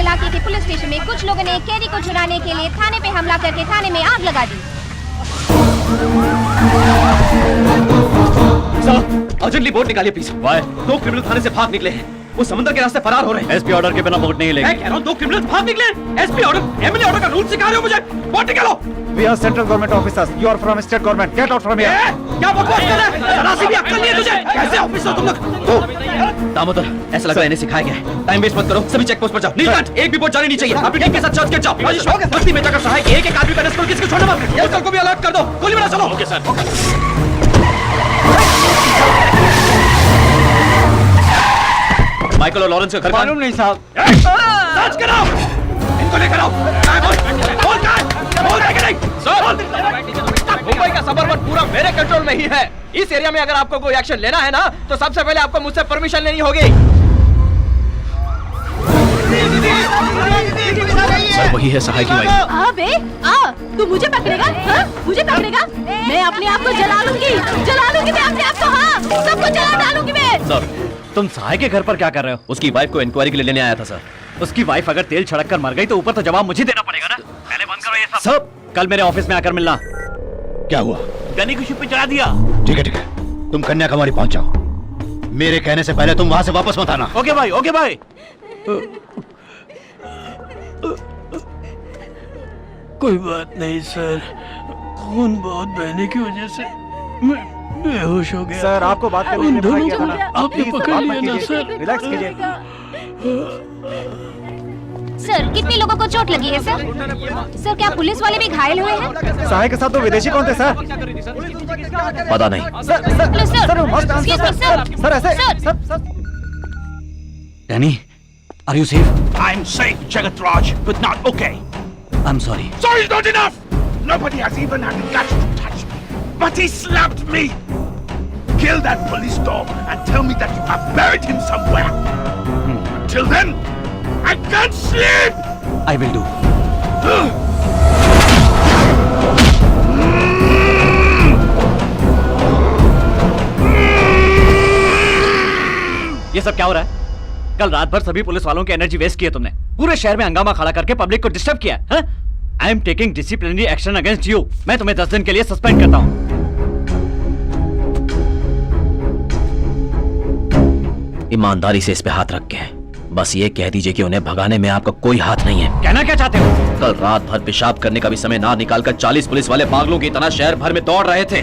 इलाके के police station में कुछ लोगों ने कैदी को छुड़ाने के लिए थाने पे हमला करके थाने में आग लगा दी। अर्जेंटली बोट निकालिए प्लीज। वाई? 2 क्रिमिनल थाने से भाग निकले हैं। वो समुद्र के रास्ते फरार हो रहे हैं। एसपी ऑर्डर के बिना बोट नहीं लेंगे। मैं कह रहा हूँ 2 क्रिमिनल भाग निकले। एसपी ऑर्डर, एमएलए ऑर्डर का रूल सिखा रहे हो मुझे। बोट निकालो। We are central government officers. You are from state government. Get out from here. क्या बकवास कर रहा है? जरा सी भी अक्ल नहीं है तुझे? कैसे ऑफिसर तुम लोग? दामोदर, ऐसा लग रहा है इन्हें सिखाया गया है। टाइम वेस्ट मत करो, सभी चेक पोस्ट पर जाओ। नीलकंठ, एक भी बोट जानी नहीं चाहिए। अपनी टीम के साथ चर्च के जाओ। बस्ती में जाकर सहायक एक आदमी का रेस्क्यू, किसी को छोड़ना मत। होटल को भी अलर्ट कर दो। गोली मारो, चलो। Okay sir. माइकल और लॉरेंस का घर मालूम नहीं साहब। सर्च कराओ, इनको लेकर आओ। मुंबई का सबअर्बन पूरा मेरे कंट्रोल में ही है। इस एरिया में अगर आपको कोई एक्शन लेना है ना, तो सबसे पहले आपको मुझसे परमिशन लेनी होगी। सर वही है सहाय की वाइफ। अबे आ, तू मुझे पकड़ेगा? हाँ? मुझे पकड़ेगा? मैं अपने आप को जला लूंगी मैं अपने आप को। हाँ, सबको जला डालूंगी मैं। सर, तुम सहाय के घर पर क्या कर रहे हो? उसकी वाइफ को इंक्वायरी के लिए लेने आया था सर। उसकी वाइफ अगर तेल छिड़क कर मर गई तो ऊपर तो जवाब मुझे देना पड़ेगा ना। पहले बंद करो ये सब। सर, कल मेरे ऑफिस में आकर मिलना। क्या हुआ? गनी को शिप पे चढ़ा दिया। ठीक है, तुम कन्याकुमारी पहुंच जाओ। मेरे कहने से पहले तुम वहां से वापस मत आना। ओके भाई, ओके भाई। कोई बात नहीं सर, खून बहुत बहने की वजह से मैं बेहोश हो गया। सर, आपको बात करने के लिए दोनों किया था ना। आपने पकड़ लिया ना सर। रिलैक्स कीजिए। सर, कितने लोगों को चोट लगी है सर? सर, क्या पुलिस वाले भी घायल हुए हैं? सहाय के साथ तो विदेशी कौन थे सर? पता नहीं। Sir must answer sir. ऐसे sir. Danny, are you safe? I'm safe, Jagat Raj, but not okay. I am sorry. Sorry is not enough. Nobody has even had the guts to touch me, but he slapped me. Kill that police dog and tell me that you have buried him somewhere. Till then, I can't sleep. I will do. ये सब क्या हो रहा है? कल रात भर सभी पुलिस वालों की एनर्जी वेस्ट की है तुमने। पूरे शहर में हंगामा खड़ा करके पब्लिक को डिस्टर्ब किया है। I am taking disciplinary action against you. मैं तुम्हें 10 दिन के लिए सस्पेंड करता हूं। ईमानदारी से इस पे हाथ रख के बस ये कह दीजिए कि उन्हें भगाने में आपका कोई हाथ नहीं है। कहना क्या चाहते हो? कल रात भर पेशाब करने का भी समय ना निकालकर 40 पुलिस वाले पागलों की तरह शहर भर में दौड़ रहे थे।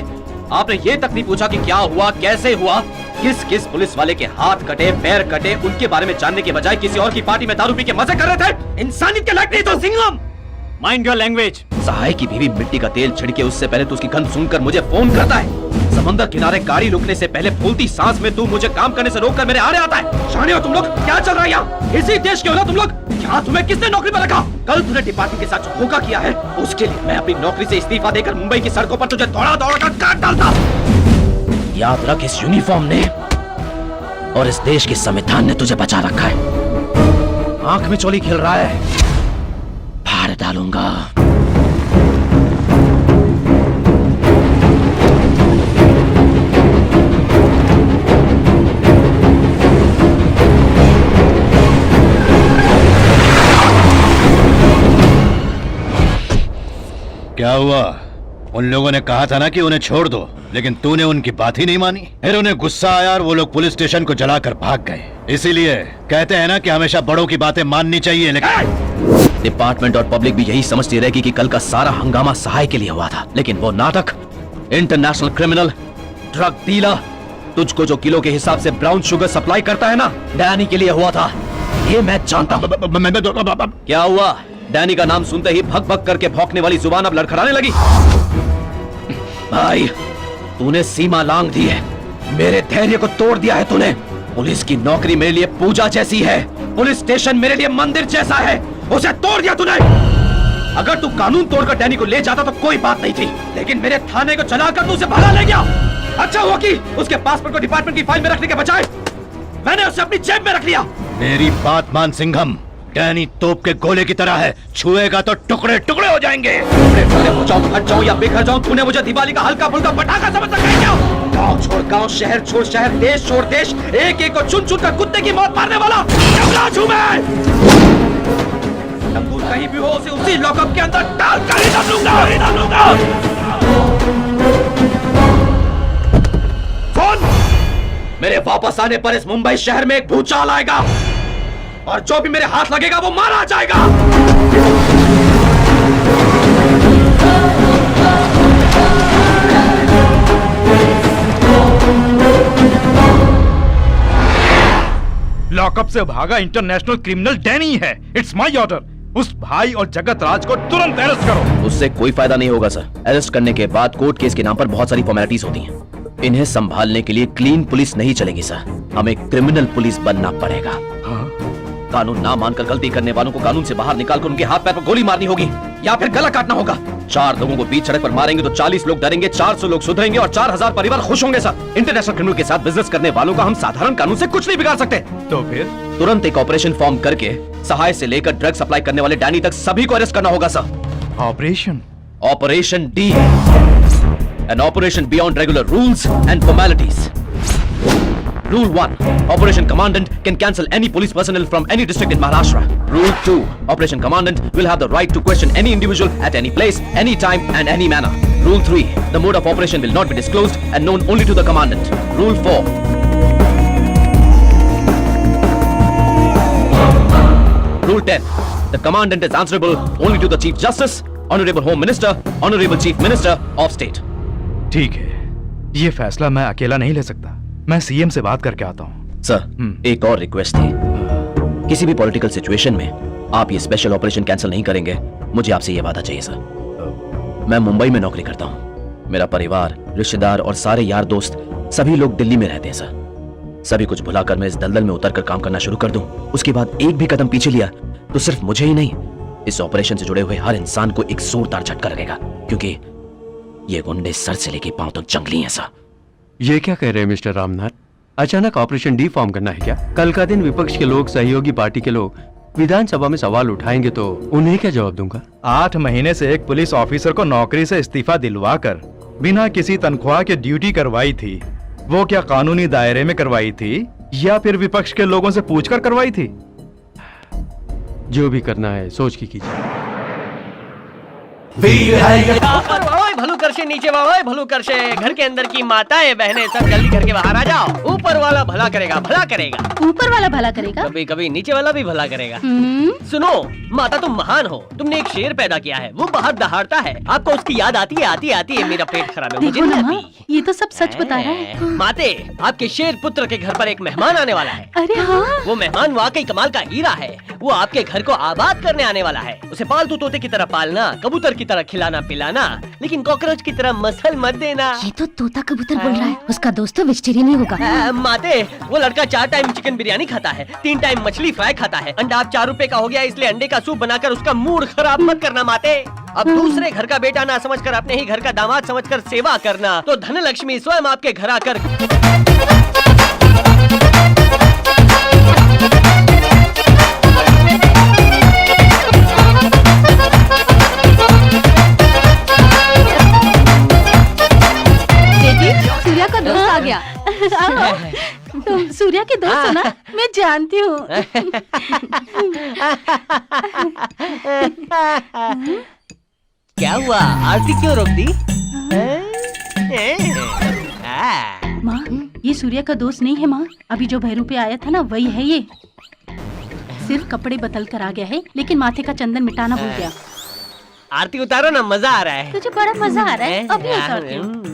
आपने ये तक नहीं पूछा कि क्या हुआ, कैसे हुआ, किस किस पुलिस वाले के हाथ कटे, पैर कटे, उनके बारे में जानने के बजाय किसी और की पार्टी में दारू पी के मजे कर रहे थे। इंसानियत के लायक नहीं तो Singham. Mind your language. Sahay की बीवी मिट्टी का तेल छिड़के उससे पहले तो उसकी गंध सुनकर मुझे फोन करता है। समंदर किनारे गाड़ी रुकने से पहले फूलती सांस में तू मुझे काम करने से रोककर मेरे आड़े आता है। शाने हो तुम लोग? क्या चल रहा है यहाँ? इसी देश के हो ना तुम लोग? यहाँ तुम्हें किसने नौकरी पर रखा? कल तूने डिपार्टमेंट के साथ जो धोखा किया है उसके लिए मैं अपनी नौकरी से इस्तीफा देकर मुंबई की सड़कों पर तुझे दौड़ा दौड़ा कर काट डालता। याद रख, इस यूनिफॉर्म ने और इस देश के संविधान ने तुझे बचा रखा है। आंख में चोली खेल रहा है, फाड़ डालूंगा। क्या हुआ? उन लोगों ने कहा था ना कि उन्हें छोड़ दो, लेकिन तूने उनकी बात ही नहीं मानी। फिर उन्हें गुस्सा आया और वो लोग पुलिस स्टेशन को जलाकर भाग गए। इसीलिए कहते हैं ना कि हमेशा बड़ों की बातें माननी चाहिए। लेकिन डिपार्टमेंट और पब्लिक भी यही समझती रहेगी कि कल का सारा हंगामा सहाय के लिए हुआ था, लेकिन वो नाटक इंटरनेशनल क्रिमिनल, ड्रग डीलर, तुझको जो किलो के हिसाब से ब्राउन शुगर सप्लाई करता है ना, डैनी के लिए हुआ था। ये मैं जानता हूँ। क्या हुआ? डैनी का नाम सुनते ही भग भग करके भौंकने वाली जुबान अब लड़खड़ाने लगी। भाई, तूने सीमा लांघ दी है, मेरे धैर्य को तोड़ दिया है तूने। पुलिस की नौकरी मेरे लिए पूजा जैसी है, पुलिस स्टेशन मेरे लिए मंदिर जैसा है, उसे तोड़ दिया तूने। अगर तू कानून तोड़कर डैनी को ले जाता तो कोई बात नहीं थी, लेकिन मेरे थाने को चलाकर तू उसे भगा ले गया। अच्छा हुआ कि उसके पासपोर्ट को डिपार्टमेंट की फाइल में रखने के बजाय मैंने उसे अपनी जेब में रख लिया। मेरी बात मान सिंघम, डैनी तोप के गोले की तरह है, छुएगा तो टुकड़े टुकड़े हो जाएंगे। टुकड़े हो जाऊं, फट जाऊं या बिखर जाऊं, तूने मुझे दिवाली का हल्का फुल्का पटाखा समझ रखा है क्या? गांव छोड़ गांव, शहर छोड़ शहर, देश छोड़ देश, एक एक को चुन चुन कर कुत्ते की मौत मारने वाला जंगला हूं मैं। अंकुर कहीं भी हो उसे उसी लॉकअप के अंदर डाल कर ही डालूंगा। फोन। मेरे वापस आने पर इस मुंबई शहर में एक भूचाल आएगा और जो भी मेरे हाथ लगेगा वो मारा जाएगा। लॉकअप से भागा इंटरनेशनल क्रिमिनल डैनी है। It's my order. उस भाई और जगत राज को तुरंत अरेस्ट करो। उससे कोई फायदा नहीं होगा सर। अरेस्ट करने के बाद कोर्ट केस के नाम पर बहुत सारी फॉर्मेलिटीज होती हैं। इन्हें संभालने के लिए क्लीन पुलिस नहीं चलेगी सर, हमें क्रिमिनल पुलिस बनना पड़ेगा। कानून ना मानकर गलती करने वालों को कानून से बाहर निकालकर उनके हाथ पैर पर गोली मारनी होगी या फिर गला काटना होगा। 4 लोगों को बीच सड़क पर मारेंगे तो 40 लोग डरेंगे, 400 लोग सुधरेंगे और 4000 परिवार खुश होंगे सर। इंटरनेशनल क्रिमिनल के साथ बिजनेस करने वालों का हम साधारण कानून से कुछ नहीं बिगाड़ सकते। तो फिर तुरंत एक ऑपरेशन फॉर्म करके सहाय से लेकर ड्रग सप्लाई करने वाले डैनी तक सभी को अरेस्ट करना होगा sir. Operation D, an operation beyond regular rules and formalities. Rule 1. Operation Commandant can cancel any police personnel from any district in Maharashtra. Rule 2. Operation Commandant will have the right to question any individual at any place, any time and any manner. Rule 3. The mode of operation will not be disclosed and known only to the Commandant. Rule 4. Rule 10. The Commandant is answerable only to the Chief Justice, Honorable Home Minister, Honorable Chief Minister of State. ठीक है, ये फैसला मैं अकेला नहीं ले सकता। मैं सीएम से बात करके आता हूँ। सर, एक और रिक्वेस्ट थी। किसी भी पॉलिटिकल सिचुएशन में आप ये स्पेशल ऑपरेशन कैंसिल नहीं करेंगे, मुझे आपसे ये वादा चाहिए सर। मैं मुंबई में नौकरी करता हूँ। मेरा परिवार, रिश्तेदार और सारे यार दोस्त सभी लोग दिल्ली में रहते हैं सर। सभी कुछ भुलाकर मैं इस दलदल में उतरकर काम करना शुरू कर दूं, उसके बाद एक भी कदम पीछे लिया तो सिर्फ मुझे ही नहीं, इस ऑपरेशन से जुड़े हुए हर इंसान को एक जोरदार झटका लगेगा, क्योंकि ये गुंडे सर से लेके पांव तक जंगली हैं सर। ये क्या कह रहे हैं मिस्टर रामनाथ? अचानक ऑपरेशन डी फॉर्म करना है क्या? कल का दिन विपक्ष के लोग, सहयोगी पार्टी के लोग विधानसभा में सवाल उठाएंगे तो उन्हें क्या जवाब दूंगा? 8 महीने से एक पुलिस ऑफिसर को नौकरी से इस्तीफा दिलवाकर बिना किसी तनख्वाह के ड्यूटी करवाई थी। वो क्या कानूनी दायरे में करवाई थी या फिर विपक्ष के लोगों से पूछकर करवाई थी? जो भी करना है सोच के कीजिए। ओए भलू कर से नीचे वाओ, भलू कर से घर के अंदर की माताएं बहनें सब जल्दी घर के बाहर आ जाओ। ऊपर वाला भला करेगा, भला करेगा। ऊपर वाला भला करेगा, कभी कभी नीचे वाला भी भला करेगा। सुनो माता, तुम महान हो। तुमने एक शेर पैदा किया है, वो बाहर दहाड़ता है। आपको उसकी याद आती है मेरा पेट खराब है, मुझे देखो नहीं ना माँ, आती। ये तो सब सच बता रहा है। माते, आपके शेर पुत्र के घर पर एक मेहमान आने वाला है। अरे हाँ, वो मेहमान वाकई कमाल का हीरा है। वो आपके घर को आबाद करने आने वाला है। उसे पालतू तोते की तरह पालना, कबूतर की तरह खिलाना पिलाना, लेकिन कॉकरोच की तरह मसल मत देना। ये तो तोता कबूतर बोल रहा है। उसका दोस्त तो वेजिटेरियन ही होगा। माते, वो लड़का 4 टाइम चिकन बिरयानी खाता है, 3 टाइम मछली फ्राई खाता है। अंडा अब 4 रुपए का हो गया, इसलिए अंडे का सूप बनाकर उसका मूड खराब मत करना माते। अब दूसरे घर का बेटा ना समझकर अपने ही घर का दामाद समझकर सेवा करना, तो धन लक्ष्मी स्वयं आपके घर आकर सूर्या का दोस्त आ गया। तुम सूर्या के दोस्त हो ना? मैं जानती हूँ। क्या हुआ? आरती क्यों रोक दी? माँ, ये सूर्या का दोस्त नहीं है माँ। अभी जो भैरू पे आया था ना, वही है ये। सिर्फ कपड़े बदल कर आ गया है, लेकिन माथे का चंदन मिटाना भूल गया। आरती उतारो ना, मजा आ रहा है। तुझे बड़ा मजा आ रहा है। अभी उतारती हूँ।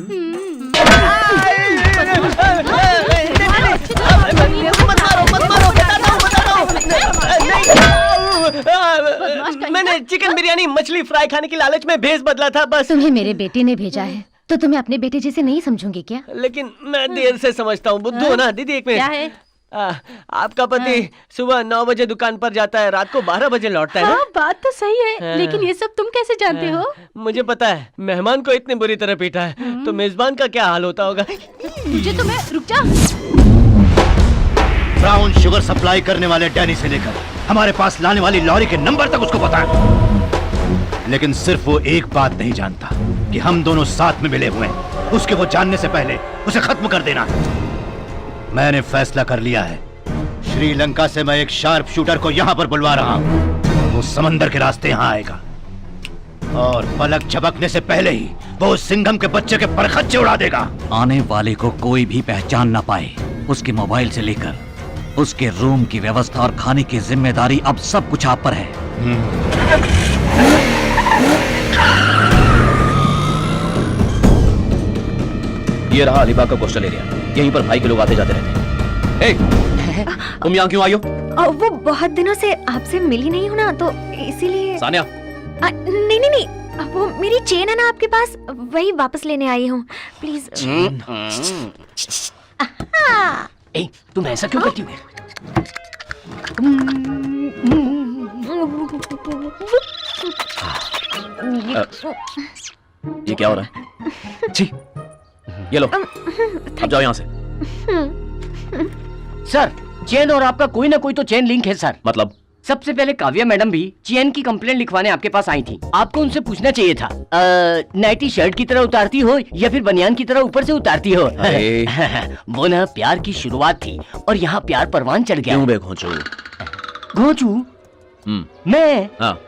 मैंने चिकन बिरयानी मछली फ्राई खाने की लालच में भेस बदला था बस। तुम्हें मेरे बेटे ने भेजा है तो तुम्हें अपने बेटे जैसे नहीं समझूंगी क्या? लेकिन मैं देर से समझता हूँ। बुद्धू हो ना दीदी? एक क्या मिनट। है? आपका पति सुबह 9 बजे दुकान पर जाता है, रात को 12 बजे लौटता है ना? हाँ, बात तो सही है, लेकिन ये सब तुम कैसे जानते हो? मुझे पता है, मेहमान को इतनी बुरी तरह पीटा है तो मेजबान का क्या हाल होता होगा। मुझे तो मैं रुक जा। ब्राउन शुगर सप्लाई करने वाले डैनी से लेकर हमारे पास लाने वाली लॉरी के नंबर तक उसको पता है, लेकिन सिर्फ वो एक बात नहीं जानता कि हम दोनों साथ में मिले हुए हैं। उसके वो जानने से पहले उसे खत्म कर देना। मैंने फैसला कर लिया है, श्रीलंका से मैं एक शार्प शूटर को यहां पर बुलवा रहा हूं। वो समंदर के रास्ते यहाँ आएगा और पलक झपकने से पहले ही वो उस सिंघम के बच्चे के परखच्चे उड़ा देगा। आने वाले को कोई भी पहचान ना पाए, उसके मोबाइल से लेकर उसके रूम की व्यवस्था और खाने की जिम्मेदारी अब सब कुछ आप पर है। ये रहा अलीबाग का कोस्टल एरिया, यहीं पर भाई के लोग आते जाते रहते हैं। तुम यहाँ क्यों आई हो? वो बहुत दिनों से आपसे मिली नहीं हूँ ना, तो इसीलिए। सानिया, नहीं नहीं नहीं, वो मेरी चेन है ना आपके पास, वही वापस लेने आई हूँ, प्लीज। ए, तुम ऐसा क्यों करती हो? ये क्या हो रहा है? छी, ये लो, अब जाओ यहाँ से। सर, चेन और आपका कोई ना कोई तो चेन लिंक है सर। मतलब? सबसे पहले काव्या मैडम भी चेन की कंप्लेंट लिखवाने आपके पास आई थी। आपको उनसे पूछना चाहिए था, नाइटी शर्ट की तरह उतारती हो या फिर बनियान की तरह ऊपर से उतारती हो? वो ना प्यार की शुरुआत थी और यहाँ प्यार परवान चढ़ गया। क्यों बे घोंचू? घोंचू? मैं? हाँ।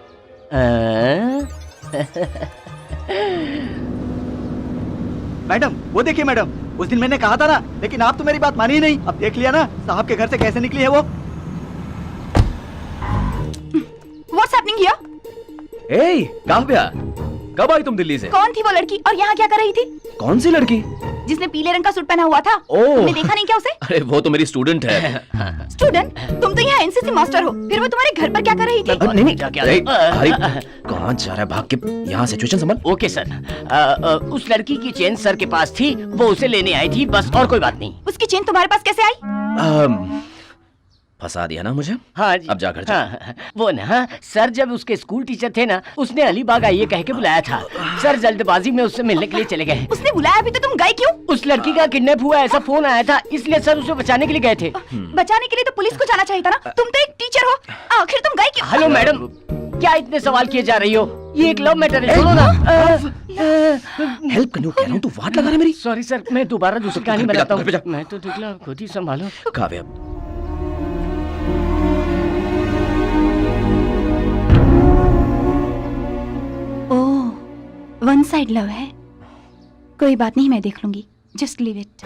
मैडम, वो देखिए मैडम, उस दिन मैंने कहा था ना, लेकिन आप तो मेरी बात मानी ही नहीं। अब देख लिया ना साहब के घर से कैसे निकली है वो। What's happening here? काव्या, कब आई तुम दिल्ली से? कौन थी वो लड़की और यहाँ क्या कर रही थी? कौन सी लड़की? जिसने पीले रंग का सूट पहना हुआ था। ओह। तुमने देखा नहीं क्या उसे? अरे वो तो मेरी स्टूडेंट है। स्टूडेंट? तुम तो यहाँ एनसीसी मास्टर हो, फिर वो तुम्हारे घर पर क्या कर रही थी? नहीं, कहाँ जा रहा है भाग के? यहाँ सिचुएशन संभल। ओके सर, उस लड़की की चेन सर के पास थी, वो उसे लेने आई थी, बस और कोई बात नहीं। उसकी चेन तुम्हारे पास कैसे आई? फंसा दिया ना मुझे? हाँ जी। अब जा घर जा। हाँ, वो ना सर जब उसके स्कूल टीचर थे ना, उसने अलीबाग आइए कह के बुलाया था। सर जल्दबाजी में उससे मिलने के लिए चले गए। उसने बुलाया भी तो तुम गए क्यों? उस लड़की का किडनैप हुआ ऐसा फोन आया था, इसलिए सर उसे बचाने के लिए गए थे। बचाने के लिए तो पुलिस को जाना चाहिए था ना, तुम तो एक टीचर हो, आखिर तुम गए क्यों? हेलो मैडम, क्या इतने सवाल किए जा रही हो? ये एक लव मैटर है, सुनो ना। हेल्प करने को कह रहा हूँ, तू वाट लगा रहा है मेरी। सॉरी सर, मैं दोबारा दूसरी कहानी बताता घर पे जा। हूँ। मैं तो निकला, खुद ही संभालो। काव्या, ओह, वन साइड लव है। कोई बात नहीं, मैं देख लूंगी, जस्ट लीव इट।